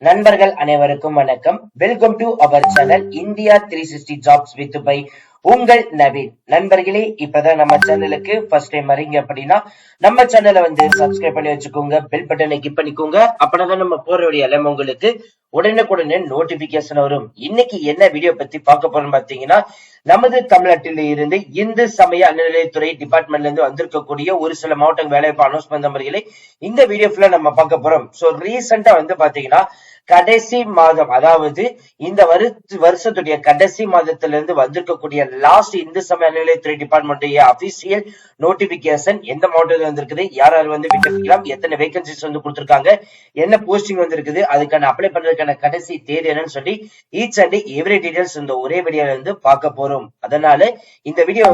நண்பர்கள் அனைவருக்கும் வணக்கம். Welcome to our channel India 360 jobs with by உங்கள் நவீன். நண்பர்களே, இப்பதான் நம்ம சேனலுக்கு ஃபர்ஸ்ட் டைம் வரீங்க அப்படின்னா நம்ம சேனலை சப்ஸ்கிரைப் பண்ணி வச்சுக்கோங்க, பெல் பட்டனை கிளிக் பண்ணிக்கோங்க. அப்படிதான் நம்ம போறோடைய எல்லாம் உங்களுக்கு உடனுக்குடனே நோட்டிபிகேஷன் வரும். இன்னைக்கு என்ன வீடியோ பத்தி பார்க்க போறோம் பாத்தீங்கன்னா, நமது தமிழ்நாட்டில் இருந்து இந்து சமய அறநிலையத்துறை டிபார்ட்மெண்ட்ல இருந்து வந்திருக்கக்கூடிய ஒரு சில மாவட்ட வேலைவாய்ப்பு அனௌன்ஸ்மெண்ட் நம்பர்களை இந்த வீடியோ ஃபுல்லா நம்ம பார்க்க போறோம். சோ ரீசெண்டா பாத்தீங்கன்னா கடைசி மாதம், அதாவது இந்த வருஷத்துடைய கடைசி மாதத்துல இருந்து வந்திருக்கக்கூடிய லாஸ்ட் இந்து சமய அறநிலையத்துறை டிபார்ட்மெண்ட் அபிஷியல் நோட்டிபிகேஷன் எந்த மாவட்டத்தில் வந்திருக்குது, யார் யார் விண்ணப்பிக்கலாம், எத்தனை வேகன்சிஸ் கொடுத்திருக்காங்க, என்ன போஸ்டிங் வந்திருக்குது, அதுக்கான அப்ளை பண்றதுக்கான கடைசி தேதி என்னன்னு சொல்லி ஈச் அண்ட் எவ்ரி டீடைல்ஸ் இந்த ஒரே வீடியோல பார்க்க போறோம். அதனால இந்த வீடியோ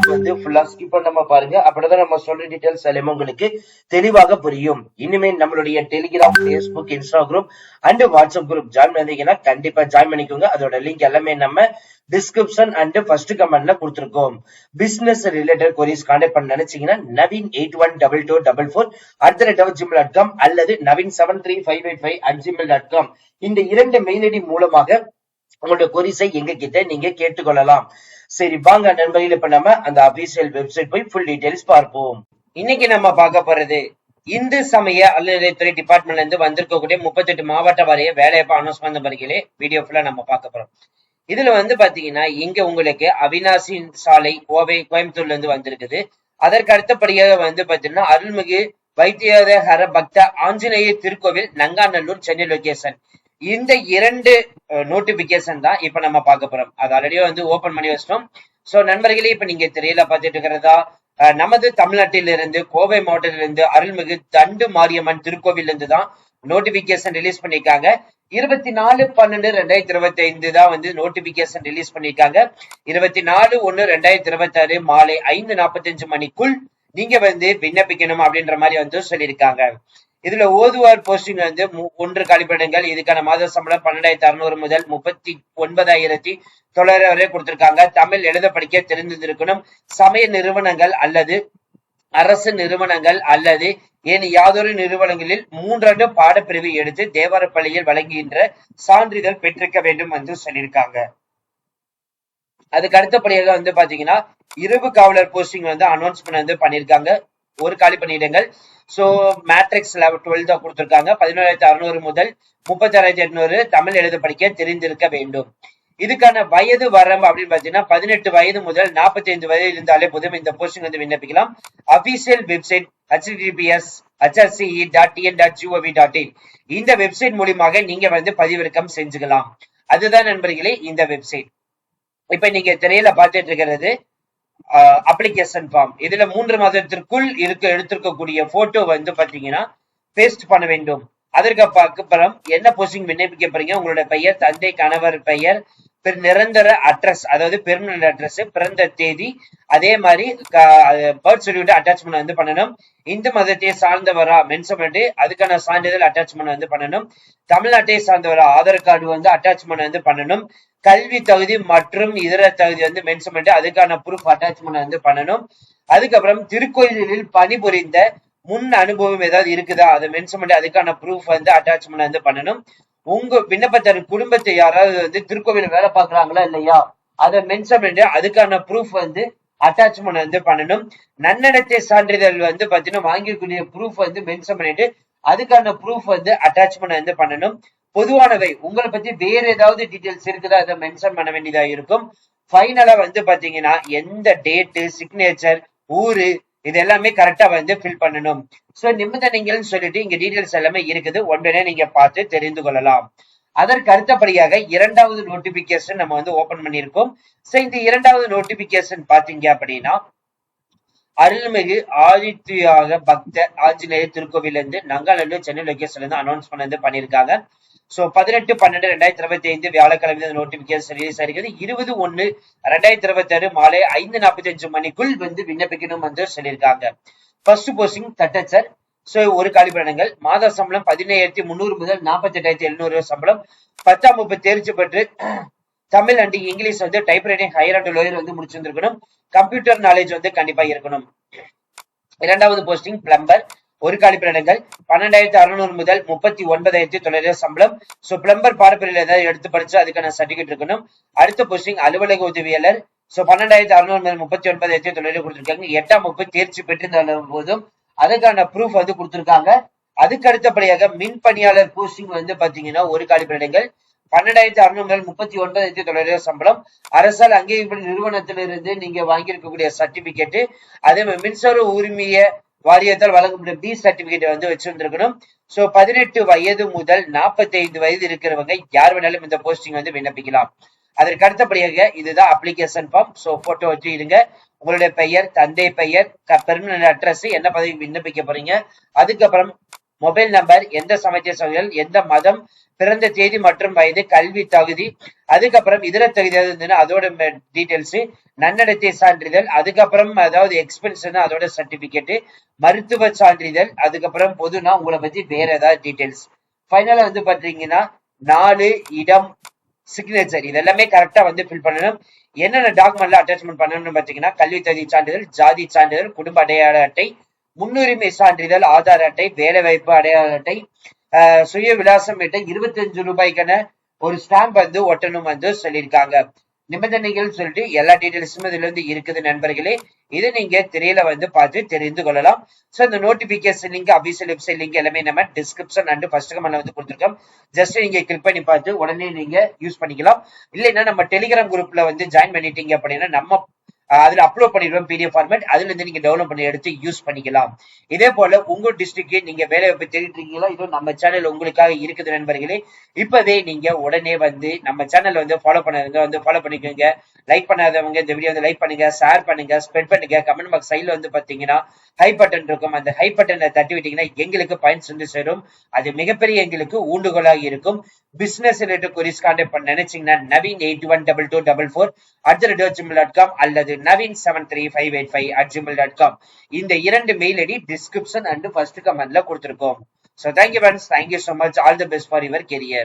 ஃபுல்லா ஸ்கிப் பண்ணாம பாருங்க. அப்படிதான் நம்ம சொல்ற டீடைல்ஸ் எல்லாமே உங்களுக்கு தெளிவாக புரியும். இனிமேல் நம்மளுடைய Telegram, Facebook, Instagram and WhatsApp group join பண்ணீங்கன்னா கண்டிப்பா ஜாயின் பண்ணிக்கோங்க. அதோட லிங்க் எல்லாமே நம்ம டிஸ்கிரிப்ஷன் அண்ட் ஃபர்ஸ்ட் கமெண்ட்ல கொடுத்திருக்கோம். பிசினஸ் ரிலேட்டட் queries கான்டாக்ட் பண்ண நினைச்சீங்கன்னா naveen812244@gmail.com அல்லது naveen73585@gmail.com இந்த இரண்டு மெயில் ஐடி மூலமாக உங்களோட queries எங்க கிட்ட நீங்க கேட்டுக்கொள்ளலாம். சரி வாங்க நண்பர்களே, இப்ப நம்ம அந்த அபிஷியல் வெப்சைட் போய் ஃபுல் டீடைல்ஸ் பார்ப்போம். இன்னைக்கு நம்ம பார்க்க போறது இந்து சமய அறநிலையத்துறை டிபார்ட்மெண்ட்ல இருந்து வந்திருக்கக்கூடிய 38 மாவட்ட வாரிய வேலைவாய்ப்பு அனௌன்ஸ்மெண்ட் நம்பர்களே வீடியோ ஃபுல்லா நம்ம பார்க்க போறோம். இதுல பாத்தீங்கன்னா இங்க உங்களுக்கு அவினாசி சாலை கோவை கோயம்புத்தூர்ல இருந்து வந்திருக்குது. அதற்கு அடுத்தபடியாக பாத்தீங்கன்னா அருள்மிகு வைத்தியஹர பக்த ஆஞ்சநேயர் திருக்கோவில் நங்காநல்லூர் சென்னை லொகேஷன். இந்த இரண்டு நோட்டிபிகேஷன் தான் இப்ப நம்ம பார்க்க போறோம். அது ஆல்ரெடி ஓபன் பண்ணி வச்சிட்டோம். சோ நண்பர்களே, இப்ப நீங்க திரையில பார்த்துட்டு இருக்கிறதா நமது தமிழ்நாட்டிலிருந்து கோவை மாவட்டத்திலிருந்து அருள்மிகு தண்டு மாரியம்மன் திருக்கோவில் இருந்து தான் நோட்டிபிகேஷன் ரிலீஸ் பண்ணிருக்காங்க. 24/12/2025 தான் நோட்டிபிகேஷன் ரிலீஸ் பண்ணிருக்காங்க. 24/1/2026 மாலை 5:45 மணிக்குள் நீங்க விண்ணப்பிக்கணும் அப்படின்ற மாதிரி சொல்லியிருக்காங்க. இதுல ஓதுவார் போஸ்டிங் 1 காலிப்படங்கள். இதுக்கான மாத சம்பளம் 12,600 முதல் 39,900 வரை கொடுத்திருக்காங்க. தமிழ் எழுத படிக்க தெரிந்திருக்கணும். சமய நிறுவனங்கள் அல்லது அரசு நிறுவனங்கள் அல்லது ஏன் யாதொரு நிறுவனங்களில் 3 பாடப்பிரிவு எடுத்து தேவார பள்ளியில் வழங்குகின்ற சான்றிதழ் பெற்றிருக்க வேண்டும் என்று சொல்லியிருக்காங்க. அதுக்கு அடுத்தபடியாக பாத்தீங்கன்னா இரவு காவலர் போஸ்டிங் அனௌன்ஸ்மெண்ட் பண்ணிருக்காங்க. 1 காலி பணியிடங்கள். சோ மேட்ரிக்ஸ் 12 தான் கொடுத்திருக்காங்க. 11,600 முதல் 36,800 தமிழ் எழுத படிக்க தெரிந்திருக்க வேண்டும். இதுக்கான வயது வரம்பு அப்படின்னு பாத்தீங்கன்னா 18 வயது முதல் 45 வயது இருந்தாலே போதும் இந்த போஸ்டிங் விண்ணப்பிக்கலாம். அபிஷியல் வெப்சைட் https://hrce.tn.gov.in இந்த வெப்சைட் மூலியமாக நீங்க பதிவிறக்கம் செஞ்சுக்கலாம். அதுதான் நண்பர்களே இந்த வெப்சைட். இப்ப நீங்க திரையில பார்த்துட்டு இருக்கிறது அப்ளிகேஷன் ஃபார்ம். இதுல 3 மாதத்திற்குள் எடுத்திருக்கக்கூடிய போட்டோ பாத்தீங்கன்னா பேஸ்ட் பண்ண வேண்டும். அதற்கு அப்புறம் என்ன போஸ்டிங் விண்ணப்பிக்க போறீங்க, உங்களோட பெயர், தந்தை கணவர் பெயர், நிரந்தர அட்ரஸ் அதாவது பெர்மனன்ட் அட்ரஸ், பிறந்த தேதி, அதே மாதிரி பர்த் சர்டிபிகேட் அட்டாச்மெண்ட் பண்ணணும். இந்து மதத்தை சார்ந்தவரா மென்ஷன் பண்ணிட்டு அதுக்கான சான்றிதழ் அட்டாச்மெண்ட் பண்ணணும். தமிழ்நாட்டை சார்ந்தவரா ஆதார் கார்டு அட்டாச்மெண்ட் பண்ணணும். கல்வி தகுதி மற்றும் இதர தகுதி மென்ஷன் பண்ணிட்டு அதுக்கான ப்ரூஃப் அட்டாச்மெண்ட் பண்ணணும். அதுக்கப்புறம் திருக்கோயிலில் பணிபுரிந்த முன் அனுபவம் ஏதாவது இருக்குதா அதை மென்ஷன் பண்ணி அதுக்கான ப்ரூஃப் அட்டாச்மெண்ட் பண்ணணும். உங்க விண்ணப்பத்தர் குடும்பத்தை யாராவது திருக்கோவில் வேலை பார்க்கறாங்களா இல்லையா அதை மென்ஷன் பண்ணி அதுக்கான ப்ரூஃப் அட்டாச்மெண்ட் பண்ணணும். நன்னடத்தை சான்றிதழ் பாத்தீங்கன்னா வாங்கிக்கூடிய ப்ரூஃப் மென்ஷன் பண்ணிட்டு அதுக்கான ப்ரூஃப் அட்டாச்மெண்ட் பண்ணணும். பொதுவானவை உங்களை பத்தி வேற ஏதாவது டீடைல்ஸ் இருக்குதா அதை மென்ஷன் பண்ண வேண்டியதா இருக்கும். ஃபைனலா பாத்தீங்கன்னா எந்த டேட்டு, சிக்னேச்சர், ஊரு இது எல்லாமே கரெக்டா ஃபில் பண்ணணும். சோ நிபந்தனைகள் சொல்லிட்டு இங்க டீடைல்ஸ் எல்லாமே இருக்குது. ஒன்றே நீங்க பார்த்து தெரிந்து கொள்ளலாம். அதற்கு அடுத்தபடியாக 2வது நோட்டிபிகேஷன் நம்ம ஓபன் பண்ணியிருக்கோம். சோ இந்த 2வது நோட்டிபிகேஷன் பாத்தீங்க அப்படின்னா அருள்மிகு ஆதித்யாக பக்த ஆஞ்சநேயர் திருக்கோவில் இருந்து நங்காநல்லூர் சென்னை லொகேஷன்ல இருந்து அனௌன்ஸ்மெண்ட் பண்ணிருக்காங்க. சோ 18/12/2025 வியாழக்கிழமை நோட்டிபிகேஷன் ரிலீஸ் ஆகிறது. 20/1/2026 மாலை 5:45 மணிக்குள் விண்ணப்பிக்கணும் என்று சொல்லியிருக்காங்க. ஃபர்ஸ்ட் போஸ்டிங் தட்டச்சர். சோ 1 காலிப்படங்கள். மாத சம்பளம் 17,300 முதல் 48,700 சம்பளம். 10ஆம் வகுப்பு தேர்ச்சி பெற்று Tamil and English type writing higher and lower முடிச்சிருந்திருக்கணும். கம்ப்யூட்டர் நாலேஜ் கண்டிப்பா இருக்கணும். 2வது போஸ்டிங் பிளம்பர். ஒரு காலி பணியிடங்கள் 12,600 முதல் 39,900 சம்பளம். சோ பிளம்பர் பாடப்பிரிவில் ஏதாவது எடுத்து படிச்சு அதுக்கான சர்டிபிகேட் இருக்கணும். அடுத்த போஸ்டிங் அலுவலக உதவியாளர். சோ 12,600 முதல் 39,900 கொடுத்திருக்காங்க. 8ஆம் வகுப்பு தேர்ச்சி பெற்றிருந்தாலும் போதும் அதுக்கான ப்ரூஃப் வந்து கொடுத்திருக்காங்க. அதுக்கு அடுத்தபடியாக மின் பணியாளர் போஸ்டிங் வந்து பாத்தீங்கன்னா ஒரு காலி பணியிடங்கள் 12,600 முதல் 39,900 சம்பளம். அரசால் அங்கீகரிக்கப்பட்ட நிறுவனத்திலிருந்து நீங்க வாங்கியிருக்கக்கூடிய சர்டிபிகேட், அதே மாதிரி மின்சார உரிமைய வாரியத்தால் வழங்கப்படும் பி சர்டிபிகேட் வந்து வச்சிருந்திருக்கணும். சோ 18 வயது முதல் 45 வயது இருக்கிறவங்க யார் வேணாலும் இந்த போஸ்டிங் வந்து விண்ணப்பிக்கலாம். அதற்கு அடுத்தபடியாக இதுதான் அப்ளிகேஷன் ஃபார்ம். சோ போட்டோ வச்சு இருங்க. உங்களுடைய பெயர், தந்தை பெயர், பெர்மனன்ட் அட்ரஸ், என்ன பதவி விண்ணப்பிக்க போறீங்க, அதுக்கப்புறம் மொபைல் நம்பர், எந்த சமயத்தை சமையல், எந்த மதம், பிறந்த தேதி மற்றும் வயது, கல்வி தகுதி, அதுக்கப்புறம் இதர தகுதி இருந்ததுன்னா அதோட டீடைல்ஸ், நன்னடத்தை சான்றிதழ், அதுக்கப்புறம் அதாவது எக்ஸ்பென்ஸ் அதோட சர்டிபிகேட், மருத்துவ சான்றிதழ், அதுக்கப்புறம் பொதுனா உங்களை பத்தி வேற ஏதாவது டீடைல்ஸ். ஃபைனலா வந்து பாத்தீங்கன்னா 4 இடம், சிக்னேச்சர், இதெல்லாமே கரெக்டா வந்து ஃபில் பண்ணணும். என்னென்ன டாக்குமெண்ட்ல அட்டாச்மெண்ட் பண்ணணும்னு பாத்தீங்கன்னா கல்வி தகுதி சான்றிதழ், ஜாதி சான்றிதழ், குடும்ப அடையாள அட்டை, முன்னுரிமை சான்றிதழ், ஆதார் அட்டை, வேலை வாய்ப்பு அடையாள அட்டை, சுய விலாசம் அட்டை, 25 ரூபாய்க்கான ஒரு ஸ்டாம்ப் வந்து ஒட்டணும் வந்து சொல்லியிருக்காங்க. நிபந்தனைகள் சொல்லிட்டு எல்லா டீடைல்ஸும் இதுல இருந்து இருக்குது நண்பர்களே. இது நீங்க திரையில வந்து பார்த்து தெரிந்து கொள்ளலாம். சோ இந்த notification link, official website link எல்லாமே நம்ம டிஸ்கிரிப்ஷன் அண்ட் ஃபர்ஸ்ட் கமெண்ட்ல வந்து கொடுத்துருக்கோம். ஜஸ்ட் நீங்க கிளிக் பண்ணி பார்த்து உடனே நீங்க யூஸ் பண்ணிக்கலாம். இல்லைன்னா நம்ம டெலிகிராம் குரூப்ல வந்து ஜாயின் பண்ணிட்டீங்க அப்படின்னா நம்ம அதுல அப்லோட் பண்ணிடுவோம் பிடிஎஃப் ஃபார்மேட். அதுல இருந்து நீங்க டவுன்லோட் பண்ணி எடுத்து யூஸ் பண்ணிக்கலாம். இதே போல உங்க டிஸ்ட்ரிக்ட் நீங்க வேலை வாய்ப்பு தேடிட்டு இருக்கீங்களா, இதுவும் நம்ம சேனல் உங்களுக்காக இருக்குது நண்பர்களே. இப்பவே நீங்க உடனே வந்து நம்ம சேனல் வந்து ஃபாலோ பண்ணாதவங்க வந்து ஃபாலோ பண்ணிக்கோங்க. லைக் பண்ணாதவங்க இந்த வீடியோ வந்து லைக் பண்ணுங்க, ஷேர் பண்ணுங்க, ஸ்ப்ரெட் பண்ணுங்க. கமெண்ட் பாக்ஸ் சைட்ல வந்து பாத்தீங்கன்னா ஹை பட்டன் இருக்கும். அந்த ஹை பட்டனை தட்டி விட்டீங்கன்னா எங்களுக்கு பயன் சென்று சேரும். அது மிகப்பெரிய எங்களுக்கு ஊண்டுகோலாக இருக்கும். பிசினஸ் ரிலேட்டட் கொரிஸ் கான்டாக்ட் பண்ண நினைச்சீங்கன்னா naveen812244@gmail.com அல்லது naveen73585@gmail.com இந்த 2 mail ID description and first கமெண்ட்ல கொடுத்திருக்கோம். So thank you friends, thank you so much, all the best for your career.